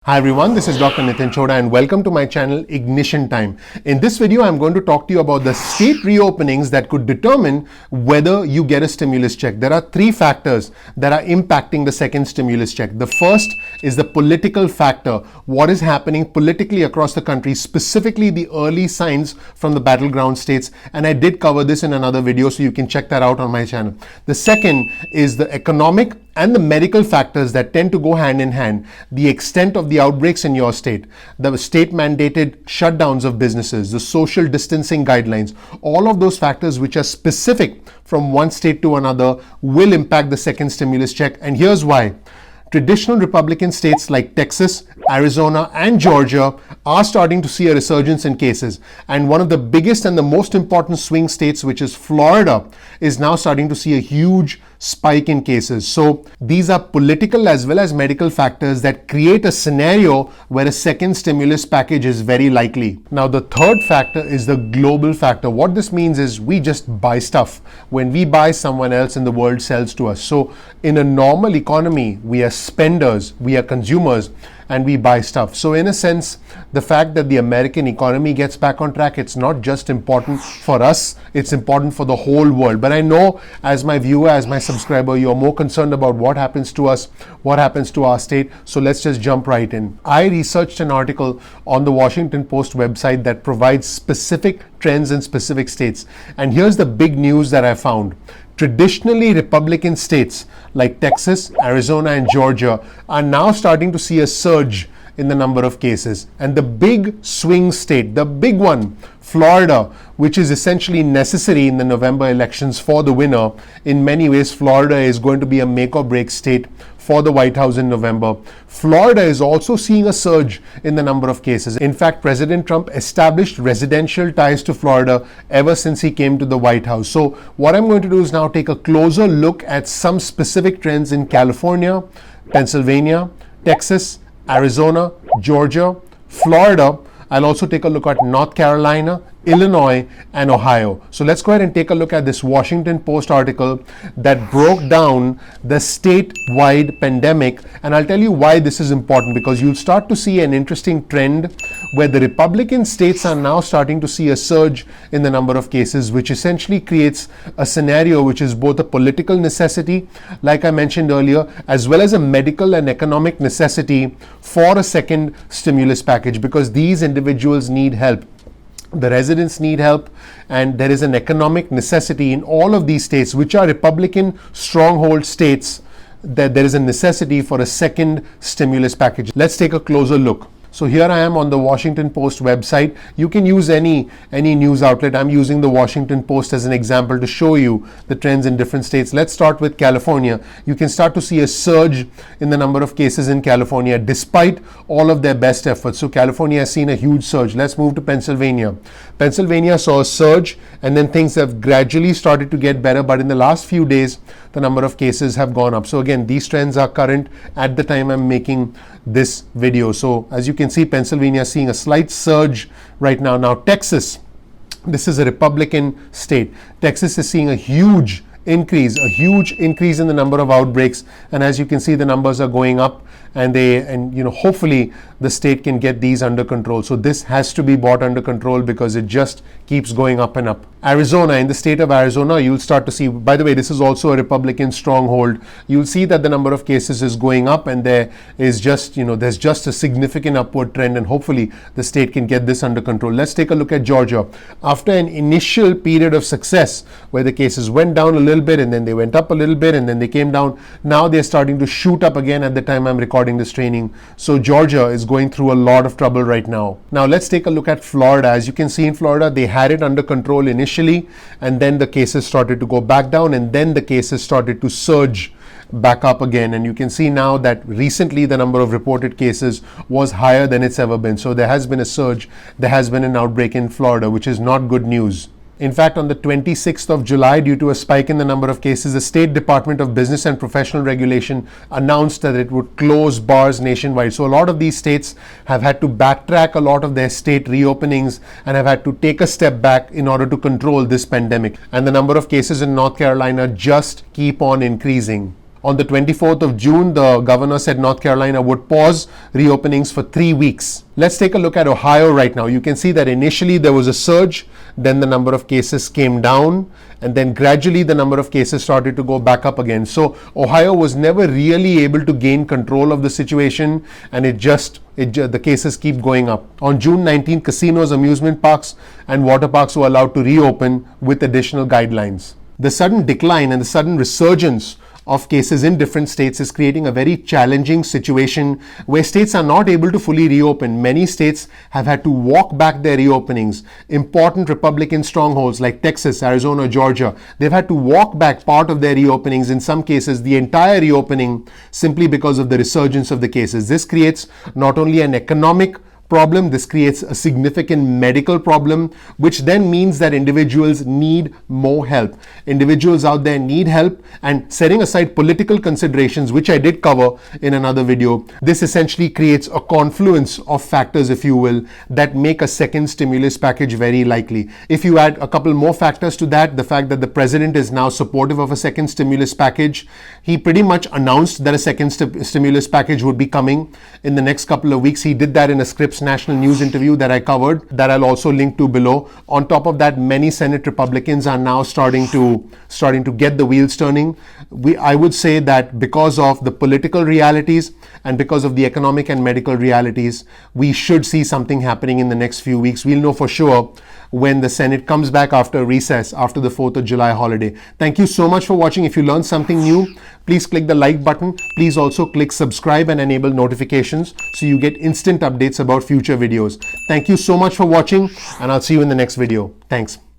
Hi everyone, this is Dr. Nitin Choda and welcome to my channel Ignition Time. In this video, I'm going to talk to you about the state reopenings that could determine whether you get a stimulus check. There are three factors that are impacting the second stimulus check. The first is the political factor. What is happening politically across the country, specifically the early signs from the battleground states. And I did cover this in another video, so you can check that out on my channel. The second is the economic and the medical factors that tend to go hand in hand. The extent of the outbreaks in your state, the state mandated shutdowns of businesses, the social distancing guidelines, all of those factors which are specific from one state to another will impact the second stimulus check. And here's why. Traditional Republican states like Texas, Arizona, and Georgia are starting to see a resurgence in cases. And one of the biggest and the most important swing states, which is Florida, is now starting to see a huge spike in cases. So these are political as well as medical factors that create a scenario where a second stimulus package is very likely. Now, the third factor is the global factor. What this means is we just buy stuff. When we buy, someone else in the world sells to us. So in a normal economy, we are spenders, we are consumers, and we buy stuff. So in a sense, the fact that the American economy gets back on track, it's not just important for us, it's important for the whole world. But I know as my viewer, as my subscriber, you're more concerned about what happens to us, what happens to our state. So let's just jump right in. I researched an article on the Washington Post website that provides specific trends in specific states. And here's the big news that I found. Traditionally Republican states like Texas, Arizona, and Georgia are now starting to see a surge in the number of cases. And the big swing state, the big one, Florida, which is essentially necessary in the November elections for the winner. In many ways, Florida is going to be a make or break state for the White House in November. Florida is also seeing a surge in the number of cases. In fact, President Trump established residential ties to Florida ever since he came to the White House. So what I'm going to do is now take a closer look at some specific trends in California, Pennsylvania, Texas, Arizona, Georgia, Florida. I'll also take a look at North Carolina, Illinois, and Ohio. So let's go ahead and take a look at this Washington Post article that broke down the statewide pandemic. And I'll tell you why this is important, because you'll start to see an interesting trend where the Republican states are now starting to see a surge in the number of cases, which essentially creates a scenario which is both a political necessity, like I mentioned earlier, as well as a medical and economic necessity for a second stimulus package, because these individuals need help. The residents need help, and there is an economic necessity in all of these states, which are Republican stronghold states, that there is a necessity for a second stimulus package. Let's take a closer look. So here I am on the Washington Post website. You can use any news outlet. I'm using the Washington Post as an example to show you the trends in different states. Let's start with California. You can start to see a surge in the number of cases in California despite all of their best efforts. So California has seen a huge surge. Let's move to Pennsylvania. Pennsylvania saw a surge, and then things have gradually started to get better, but in the last few days the number of cases have gone up. So again, these trends are current at the time I'm making this video. So as you can see, Pennsylvania is seeing a slight surge right now. Now Texas, this is a Republican state. Texas is seeing a huge increase in the number of outbreaks, and as you can see, the numbers are going up, and hopefully the state can get these under control. So this has to be brought under control because it just keeps going up and up. Arizona, in the state of Arizona, you'll start to see, by the way, this is also a Republican stronghold. You'll see that the number of cases is going up, and there is just, there's just a significant upward trend, and hopefully the state can get this under control. Let's take a look at Georgia. After an initial period of success where the cases went down a little bit, and then they went up a little bit, and then they came down, now they're starting to shoot up again at the time I'm recording this training. So Georgia is going through a lot of trouble right now. Now let's take a look at Florida. As you can see, in Florida, they had it under control initially, and then the cases started to go back down, and then the cases started to surge back up again. And you can see now that recently the number of reported cases was higher than it's ever been. So there has been a surge, there has been an outbreak in Florida, which is not good news. In fact, on the 26th of July, due to a spike in the number of cases, the State Department of Business and Professional Regulation announced that it would close bars nationwide. So a lot of these states have had to backtrack a lot of their state reopenings and have had to take a step back in order to control this pandemic. And the number of cases in North Carolina just keep on increasing. On the 24th of June, the governor said North Carolina would pause reopenings for 3 weeks. Let's take a look at Ohio right now. You can see that initially there was a surge, then the number of cases came down, and then gradually the number of cases started to go back up again. So Ohio was never really able to gain control of the situation, and the cases keep going up. On June 19, casinos, amusement parks, and water parks were allowed to reopen with additional guidelines. The sudden decline and the sudden resurgence of cases in different states is creating a very challenging situation where states are not able to fully reopen. Many states have had to walk back their reopenings. Important Republican strongholds like Texas, Arizona, Georgia, they've had to walk back part of their reopenings, in some cases the entire reopening, simply because of the resurgence of the cases. This creates not only an economic problem, this creates a significant medical problem, which then means that individuals need more help. Individuals out there need help, and setting aside political considerations, which I did cover in another video, this essentially creates a confluence of factors, if you will, that make a second stimulus package very likely. If you add a couple more factors to that, the fact that the president is now supportive of a second stimulus package, he pretty much announced that a second stimulus package would be coming in the next couple of weeks. He did that in a Scripps National News interview that I covered, that I'll also link to below. On top of that, many Senate Republicans are now starting to get the wheels turning. I would say that because of the political realities and because of the economic and medical realities, we should see something happening in the next few weeks. We'll know for sure when the Senate comes back after recess, after the 4th of July holiday. Thank you so much for watching. If you learned something new, please click the like button. Please also click subscribe and enable notifications so you get instant updates about future videos. Thank you so much for watching, and I'll see you in the next video. Thanks.